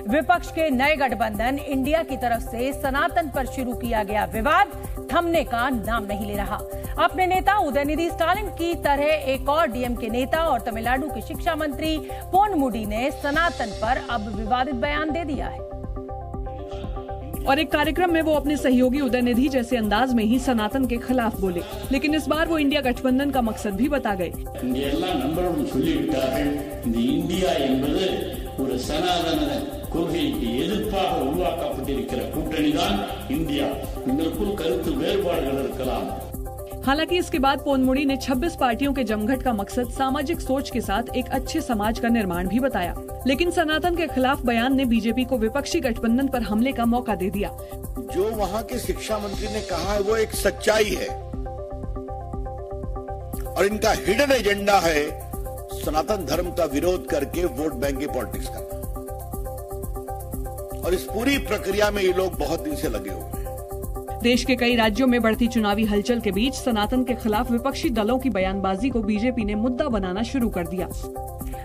विपक्ष के नए गठबंधन इंडिया की तरफ से सनातन पर शुरू किया गया विवाद थमने का नाम नहीं ले रहा। अपने नेता उदयनिधि स्टालिन की तरह एक और डीएमके नेता और तमिलनाडु के शिक्षा मंत्री पोनमुडी ने सनातन पर अब विवादित बयान दे दिया है और एक कार्यक्रम में वो अपने सहयोगी उदयनिधि जैसे अंदाज में ही सनातन के खिलाफ बोले, लेकिन इस बार वो इंडिया गठबंधन का मकसद भी बता गए। इंडिया ஒரு சனாதன கொள்கைக்கு எதிர்ப்பாக உருவாக்கப்பட்டிருக்கிற கூட்டணிதான் இந்தியா. இதற்குள் கருத்து வேறுபாடுகள் இருக்கலாம்। हालांकि इसके बाद पोनमुडी ने 26 पार्टियों के जमघट का मकसद सामाजिक सोच के साथ एक अच्छे समाज का निर्माण भी बताया, लेकिन सनातन के खिलाफ बयान ने बीजेपी को विपक्षी गठबंधन पर हमले का मौका दे दिया। जो वहाँ के शिक्षा मंत्री ने कहा है वो एक सच्चाई है और इनका हिडन एजेंडा है सनातन धर्म का विरोध करके वोट बैंक की पॉलिटिक्स करना, और इस पूरी प्रक्रिया में ये लोग बहुत दिन से लगे हुए हैं। देश के कई राज्यों में बढ़ती चुनावी हलचल के बीच सनातन के खिलाफ विपक्षी दलों की बयानबाजी को बीजेपी ने मुद्दा बनाना शुरू कर दिया।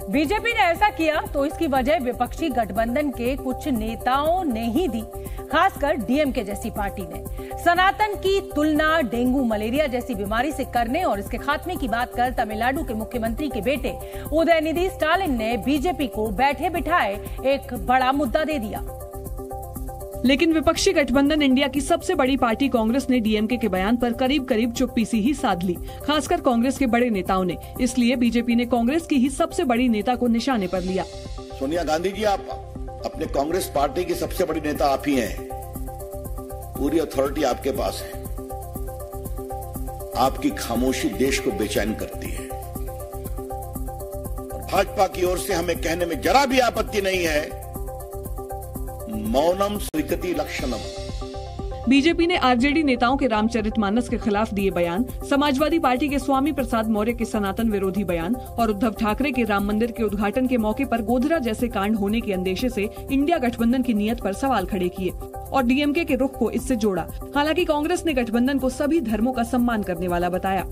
बीजेपी ने ऐसा किया तो इसकी वजह विपक्षी गठबंधन के कुछ नेताओं ने ही दी, खासकर डीएमके जैसी पार्टी ने। सनातन की तुलना डेंगू मलेरिया जैसी बीमारी से करने और इसके खात्मे की बात कर तमिलनाडु के मुख्यमंत्री के बेटे उदयनिधि स्टालिन ने बीजेपी को बैठे बिठाए एक बड़ा मुद्दा दे दिया। लेकिन विपक्षी गठबंधन इंडिया की सबसे बड़ी पार्टी कांग्रेस ने डीएमके के बयान पर करीब करीब चुप्पी सी ही साध ली, खासकर कांग्रेस के बड़े नेताओं ने। इसलिए बीजेपी ने कांग्रेस की ही सबसे बड़ी नेता को निशाने पर लिया। सोनिया गांधी जी, आप अपने कांग्रेस पार्टी की सबसे बड़ी नेता आप ही हैं, पूरी अथॉरिटी आपके पास है। आपकी खामोशी देश को बेचैन करती है और भाजपा की ओर से हमें कहने में जरा भी आपत्ति नहीं है, मौनम स्वीकृति लक्षणम। बीजेपी ने आरजेडी नेताओं के रामचरितमानस के खिलाफ दिए बयान, समाजवादी पार्टी के स्वामी प्रसाद मौर्य के सनातन विरोधी बयान और उद्धव ठाकरे के राम मंदिर के उद्घाटन के मौके पर गोधरा जैसे कांड होने के अंदेशे से इंडिया गठबंधन की नीयत पर सवाल खड़े किए और डीएमके के रुख को इससे जोड़ा। हालांकि कांग्रेस ने गठबंधन को सभी धर्मों का सम्मान करने वाला बताया।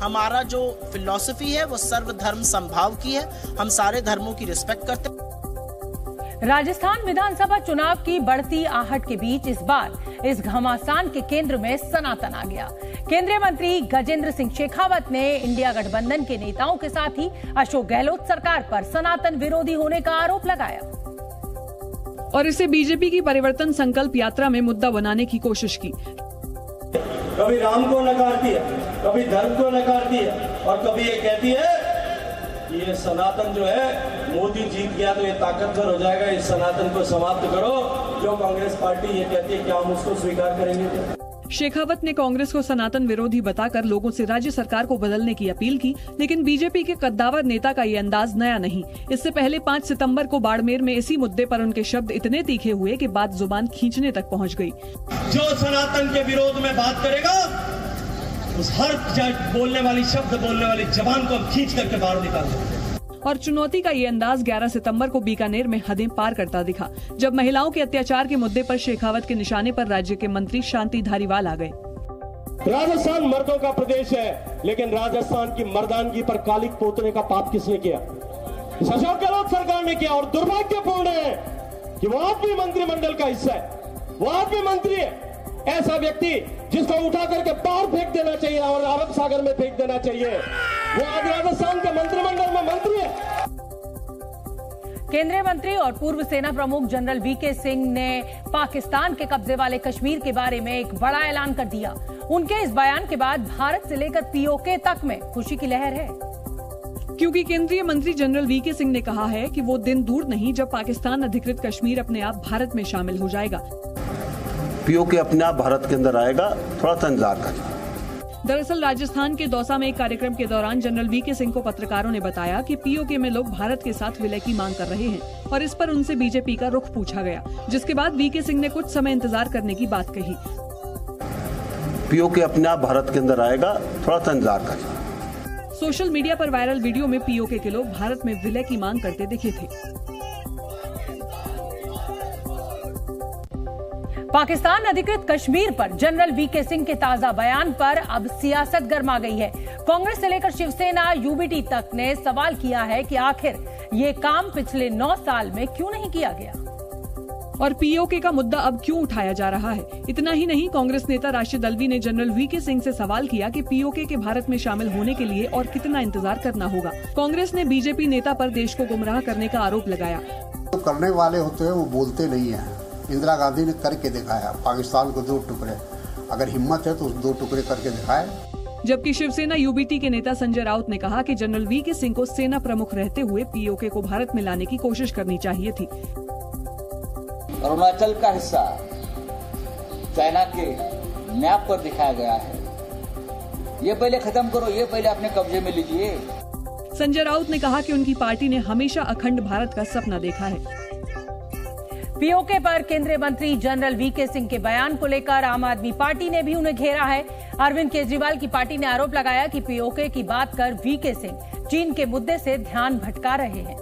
हमारा जो फिलॉसफी है वो सर्वधर्म समभाव की है, हम सारे धर्मों की रिस्पेक्ट करते हैं। राजस्थान विधानसभा चुनाव की बढ़ती आहट के बीच इस बार इस घमासान के केंद्र में सनातन आ गया। केंद्रीय मंत्री गजेंद्र सिंह शेखावत ने इंडिया गठबंधन के नेताओं के साथ ही अशोक गहलोत सरकार पर सनातन विरोधी होने का आरोप लगाया और इसे बीजेपी की परिवर्तन संकल्प यात्रा में मुद्दा बनाने की कोशिश की। कभी राम को नकारती है, कभी धर्म को नकारती है और कभी ये कहती है कि ये सनातन जो है मोदी जीत गया तो ये ताकतवर हो जाएगा, इस सनातन को समाप्त करो। जो कांग्रेस पार्टी ये कहती है, क्या हम उसको स्वीकार करेंगे? शेखावत ने कांग्रेस को सनातन विरोधी बताकर लोगों से राज्य सरकार को बदलने की अपील की, लेकिन बीजेपी के कद्दावर नेता का ये अंदाज नया नहीं। इससे पहले 5 सितंबर को बाड़मेर में इसी मुद्दे पर उनके शब्द इतने तीखे हुए कि बात जुबान खींचने तक पहुंच गई। जो सनातन के विरोध में बात करेगा उस हर बोलने वाली शब्द बोलने वाली जबान को हम खींच करके बाहर निकाल देंगे। और चुनौती का ये अंदाज 11 सितंबर को बीकानेर में हदें पार करता दिखा, जब महिलाओं के अत्याचार के मुद्दे पर शेखावत के निशाने पर राज्य के मंत्री शांति धारीवाल आ गए। राजस्थान मर्दों का प्रदेश है, लेकिन राजस्थान की मर्दानगी पर कालिक पोतने का पाप किसने किया? अशोक गहलोत सरकार ने किया। और दुर्भाग्यपूर्ण है कि वो आप भी मंत्रिमंडल का हिस्सा है, वो आप भी मंत्री है। ऐसा व्यक्ति जिसको उठा करके बाहर फेंक देना चाहिए और अरब सागर में फेंक देना चाहिए, वो आज राजस्थान के मंत्रिमंडल में मंत्री है। केंद्रीय मंत्री और पूर्व सेना प्रमुख जनरल वीके सिंह ने पाकिस्तान के कब्जे वाले कश्मीर के बारे में एक बड़ा ऐलान कर दिया। उनके इस बयान के बाद भारत से लेकर पीओके तक में खुशी की लहर है, क्योंकि केंद्रीय मंत्री जनरल वीके सिंह ने कहा है कि वो दिन दूर नहीं जब पाकिस्तान अधिकृत कश्मीर अपने आप भारत में शामिल हो जाएगा। पीओके अपने आप भारत के अंदर आएगा, थोड़ा सा इंतजार करें। दरअसल राजस्थान के दौसा में एक कार्यक्रम के दौरान जनरल वीके सिंह को पत्रकारों ने बताया कि पीओके में लोग भारत के साथ विलय की मांग कर रहे हैं और इस पर उनसे बीजेपी का रुख पूछा गया, जिसके बाद वीके सिंह ने कुछ समय इंतजार करने की बात कही। पीओके अपने आप भारत के अंदर आएगा, थोड़ा सा इंतजार करें। सोशल मीडिया पर वायरल वीडियो में पीओके के लोग भारत में विलय की मांग करते दिखे थे। पाकिस्तान अधिकृत कश्मीर पर जनरल वीके सिंह के ताजा बयान पर अब सियासत गर्मा गई है। कांग्रेस से लेकर शिवसेना, यूबीटी तक ने सवाल किया है कि आखिर ये काम पिछले 9 साल में क्यों नहीं किया गया। और पीओके का मुद्दा अब क्यों उठाया जा रहा है। इतना ही नहीं, कांग्रेस नेता राशिद अल्वी ने जनरल वीके सिंह से सवाल किया कि पीओके के भारत में शामिल होने के लिए और कितना इंतजार करना होगा। कांग्रेस ने बीजेपी नेता पर देश को गुमराह करने का आरोप लगाया। तो करने वाले होते हैं वो बोलते नहीं है। इंदिरा गांधी ने करके दिखाया, पाकिस्तान को 2 टुकड़े, अगर हिम्मत है तो 2 टुकड़े करके दिखाए। जबकि शिवसेना यूबीटी के नेता संजय राउत ने कहा कि जनरल वीके सिंह को सेना प्रमुख रहते हुए पीओके को भारत में लाने की कोशिश करनी चाहिए थी। अरुणाचल का हिस्सा चाइना के मैप पर दिखाया गया है, ये पहले खत्म करो, ये पहले अपने कब्जे में लीजिए। संजय राउत ने कहा कि उनकी पार्टी ने हमेशा अखंड भारत का सपना देखा है। पीओके पर केंद्रीय मंत्री जनरल वीके सिंह के बयान को लेकर आम आदमी पार्टी ने भी उन्हें घेरा है। अरविंद केजरीवाल की पार्टी ने आरोप लगाया कि पीओके की बात कर वीके सिंह चीन के मुद्दे से ध्यान भटका रहे हैं।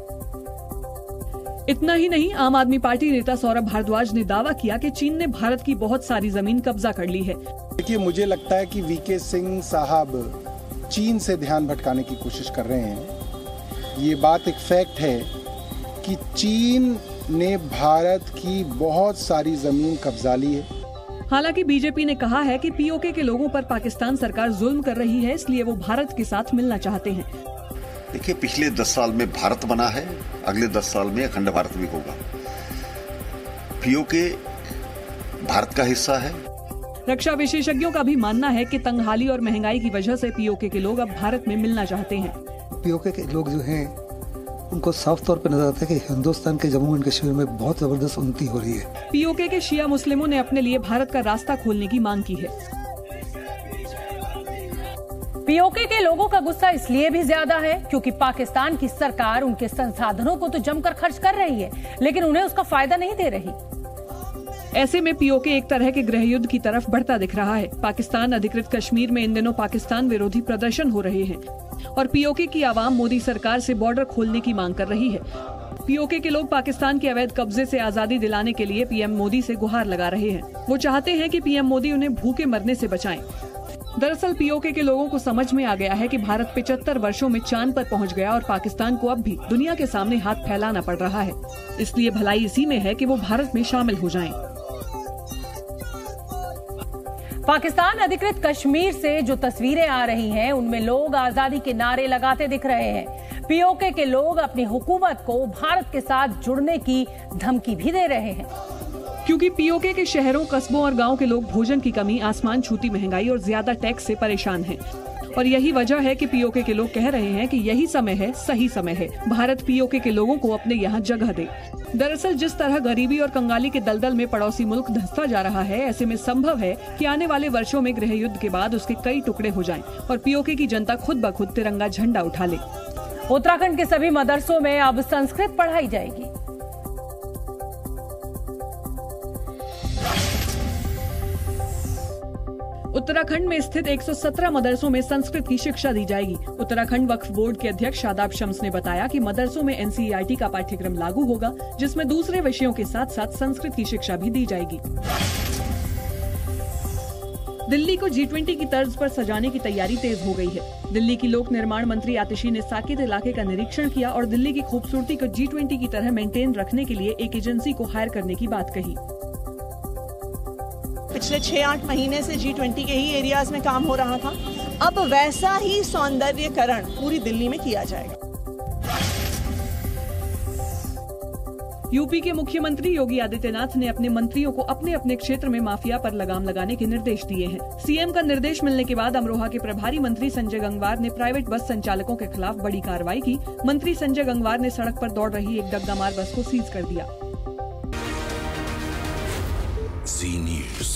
इतना ही नहीं, आम आदमी पार्टी नेता सौरभ भारद्वाज ने दावा किया कि चीन ने भारत की बहुत सारी जमीन कब्जा कर ली है। देखिए, मुझे लगता है कि वीके सिंह साहब चीन से ध्यान भटकाने की कोशिश कर रहे हैं। ये बात एक फैक्ट है कि चीन ने भारत की बहुत सारी जमीन कब्जा ली है। हालांकि बीजेपी ने कहा है कि पीओके के लोगों पर पाकिस्तान सरकार जुल्म कर रही है, इसलिए वो भारत के साथ मिलना चाहते हैं। देखिए, पिछले 10 साल में भारत बना है, अगले 10 साल में अखंड भारत भी होगा। पीओके भारत का हिस्सा है। रक्षा विशेषज्ञों का भी मानना है कि तंगहाली और महंगाई की वजह से पीओके के लोग अब भारत में मिलना चाहते हैं। पीओके के लोग जो हैं उनको साफ तौर पर नजर आता है कि हिंदुस्तान के जम्मू एंड कश्मीर में बहुत जबरदस्त उन्नति हो रही है। पीओके के शिया मुस्लिमों ने अपने लिए भारत का रास्ता खोलने की मांग की है। पीओके के लोगों का गुस्सा इसलिए भी ज्यादा है क्योंकि पाकिस्तान की सरकार उनके संसाधनों को तो जमकर खर्च कर रही है, लेकिन उन्हें उसका फायदा नहीं दे रही। ऐसे में पीओके एक तरह के गृह युद्ध की तरफ बढ़ता दिख रहा है। पाकिस्तान अधिकृत कश्मीर में इन दिनों पाकिस्तान विरोधी प्रदर्शन हो रहे हैं और पीओके की आवाम मोदी सरकार से बॉर्डर खोलने की मांग कर रही है। पीओके के लोग पाकिस्तान के अवैध कब्जे से आजादी दिलाने के लिए पीएम मोदी से गुहार लगा रहे हैं। वो चाहते हैं कि पीएम मोदी उन्हें भूखे मरने से बचाएं। दरअसल पीओके के लोगों को समझ में आ गया है कि भारत 75 वर्षों में चांद पर पहुंच गया और पाकिस्तान को अब भी दुनिया के सामने हाथ फैलाना पड़ रहा है। इसलिए भलाई इसी में है कि वो भारत में शामिल हो जाएं। पाकिस्तान अधिकृत कश्मीर से जो तस्वीरें आ रही हैं, उनमें लोग आजादी के नारे लगाते दिख रहे हैं। पीओके के लोग अपनी हुकूमत को भारत के साथ जुड़ने की धमकी भी दे रहे हैं, क्योंकि पीओके के शहरों, कस्बों और गांव के लोग भोजन की कमी, आसमान छूती महंगाई और ज्यादा टैक्स से परेशान हैं। और यही वजह है कि पीओके के लोग कह रहे हैं कि यही समय है, सही समय है, भारत पीओके के लोगों को अपने यहाँ जगह दे। दरअसल जिस तरह गरीबी और कंगाली के दलदल में पड़ोसी मुल्क धंसता जा रहा है, ऐसे में संभव है कि आने वाले वर्षों में गृह युद्ध के बाद उसके कई टुकड़े हो जाएं और पीओके की जनता खुद ब खुद तिरंगा झंडा उठा ले। उत्तराखंड के सभी मदरसों में अब संस्कृत पढ़ाई जाएगी। उत्तराखंड में स्थित 117 मदरसों में संस्कृत की शिक्षा दी जाएगी। उत्तराखंड वक्फ बोर्ड के अध्यक्ष शादाब शम्स ने बताया कि मदरसों में एनसीईआरटी का पाठ्यक्रम लागू होगा, जिसमें दूसरे विषयों के साथ साथ संस्कृत की शिक्षा भी दी जाएगी। दिल्ली को G20 की तर्ज पर सजाने की तैयारी तेज हो गई है। दिल्ली की लोक निर्माण मंत्री आतिशी ने साकेत इलाके का निरीक्षण किया और दिल्ली की खूबसूरती को G20 की तरह मेंटेन रखने के लिए एक एजेंसी को हायर करने की बात कही। पिछले 6-8 महीने से G20 के ही एरियाज में काम हो रहा था, अब वैसा ही सौंदर्यकरण पूरी दिल्ली में किया जाएगा। यूपी के मुख्यमंत्री योगी आदित्यनाथ ने अपने मंत्रियों को अपने अपने क्षेत्र में माफिया पर लगाम लगाने के निर्देश दिए हैं। सीएम का निर्देश मिलने के बाद अमरोहा के प्रभारी मंत्री संजय गंगवार ने प्राइवेट बस संचालकों के खिलाफ बड़ी कार्रवाई की। मंत्री संजय गंगवार ने सड़क पर दौड़ रही एक डग्गामार बस को सीज कर दिया। Z News।